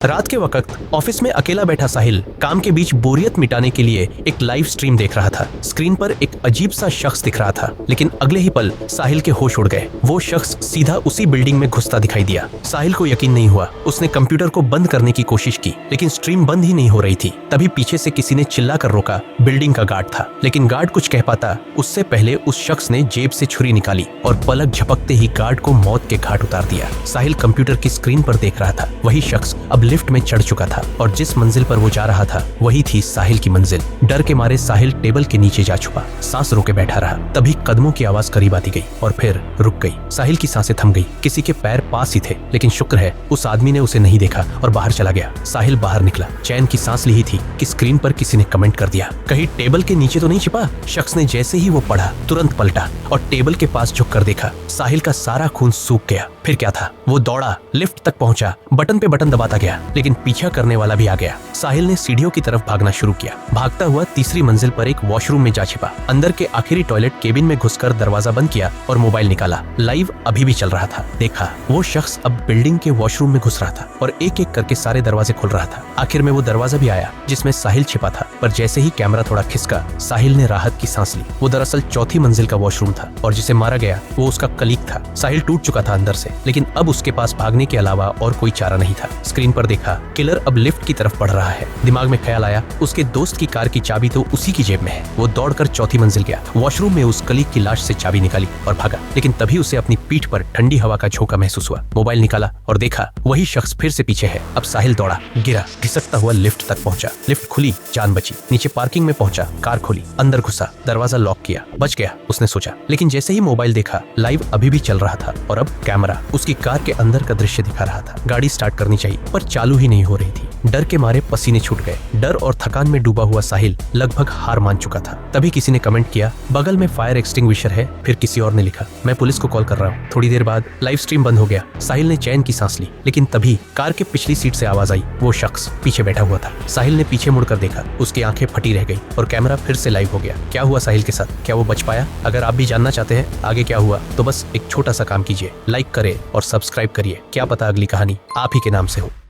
रात के वक्त ऑफिस में अकेला बैठा साहिल काम के बीच बोरियत मिटाने के लिए एक लाइव स्ट्रीम देख रहा था। स्क्रीन पर एक अजीब सा शख्स दिख रहा था, लेकिन अगले ही पल साहिल के होश उड़ गए। वो शख्स सीधा उसी बिल्डिंग में घुसता दिखाई दिया। साहिल को यकीन नहीं हुआ। उसने कंप्यूटर को बंद करने की कोशिश की, लेकिन स्ट्रीम बंद ही नहीं हो रही थी। तभी पीछे से किसी ने चिल्लाकर रोका। बिल्डिंग का गार्ड था, लेकिन गार्ड कुछ कह पाता उससे पहले उस शख्स ने जेब से छुरी निकाली और पलक झपकते ही गार्ड को मौत के घाट उतार दिया। साहिल कंप्यूटर की स्क्रीन पर देख रहा था। वही शख्स अब लिफ्ट में चढ़ चुका था और जिस मंजिल पर वो जा रहा था वही थी साहिल की मंजिल। डर के मारे साहिल टेबल के नीचे जा छुपा, सांस रोके बैठा रहा। तभी कदमों की आवाज करीब आती गई और फिर रुक गई। साहिल की सांसें थम गई। किसी के पैर पास ही थे, लेकिन शुक्र है उस आदमी ने उसे नहीं देखा और बाहर चला गया। साहिल बाहर निकला, चैन की सांस ली ही थी कि स्क्रीन पर किसी ने कमेंट कर दिया, कहीं टेबल के नीचे तो नहीं छिपा। शख्स ने जैसे ही वो पढ़ा तुरंत पलटा और टेबल के पास झुक कर देखा। साहिल का सारा खून सूख गया। फिर क्या था, वो दौड़ा, लिफ्ट तक पहुंचा, बटन पे बटन दबाता गया, लेकिन पीछा करने वाला भी आ गया। साहिल ने सीढ़ियों की तरफ भागना शुरू किया। भागता हुआ तीसरी मंजिल पर एक वॉशरूम में जा छिपा। अंदर के आखिरी टॉयलेट केबिन में घुसकर दरवाजा बंद किया और मोबाइल निकाला। लाइव अभी भी चल रहा था। देखा, वो शख्स अब बिल्डिंग के वॉशरूम में घुस रहा था और एक एक करके सारे दरवाजे खोल रहा था। आखिर में वो दरवाजा भी आया जिसमें साहिल छिपा था, पर जैसे ही कैमरा थोड़ा खिसका, साहिल ने राहत की सांस ली। वो दरअसल चौथी मंजिल का वॉशरूम था और जिसे मारा गया वो उसका कलीग था। साहिल टूट चुका था अंदर से, लेकिन अब उसके पास भागने के अलावा और कोई चारा नहीं था। स्क्रीन पर देखा, किलर अब लिफ्ट की तरफ बढ़ रहा है। दिमाग में ख्याल आया, उसके दोस्त की कार की चाबी तो उसी की जेब में है। वो दौड़कर चौथी मंजिल गया। वॉशरूम में उस कलीग की लाश से चाबी निकाली और भागा, लेकिन तभी उसे अपनी पीठ पर ठंडी हवा का झोंका महसूस हुआ। मोबाइल निकाला और देखा, वही शख्स फिर से पीछे है। अब साहिल दौड़ा, गिरा, घिसकता हुआ लिफ्ट तक पहुंचा। लिफ्ट खुली, जान बची। नीचे पार्किंग में पहुंचा, कार खोली, अंदर घुसा, दरवाजा लॉक किया। बच गया, उसने सोचा। लेकिन जैसे ही मोबाइल देखा, लाइव अभी भी चल रहा था और अब कैमरा उसकी कार के अंदर का दृश्य दिखा रहा था। गाड़ी स्टार्ट करनी चाहिए, पर चालू ही नहीं हो रही थी। डर के मारे पसीने छूट गए। डर और थकान में डूबा हुआ साहिल लगभग हार मान चुका था। तभी किसी ने कमेंट किया, बगल में फायर एक्सटिंग्विशर है। फिर किसी और ने लिखा, मैं पुलिस को कॉल कर रहा हूँ। थोड़ी देर बाद लाइव स्ट्रीम बंद हो गया। साहिल ने चैन की सांस ली, लेकिन तभी कार के पिछली सीट से आवाज आई। वो शख्स पीछे बैठा हुआ था। साहिल ने पीछे मुड़कर देखा, उसकी आंखें फटी रह गई और कैमरा फिर से लाइव हो गया। क्या हुआ साहिल के साथ? क्या वो बच पाया? अगर आप भी जानना चाहते हैं आगे क्या हुआ, तो बस एक छोटा सा काम कीजिए, लाइक करें और सब्सक्राइब करिए। क्या पता अगली कहानी आप ही के नाम से हो।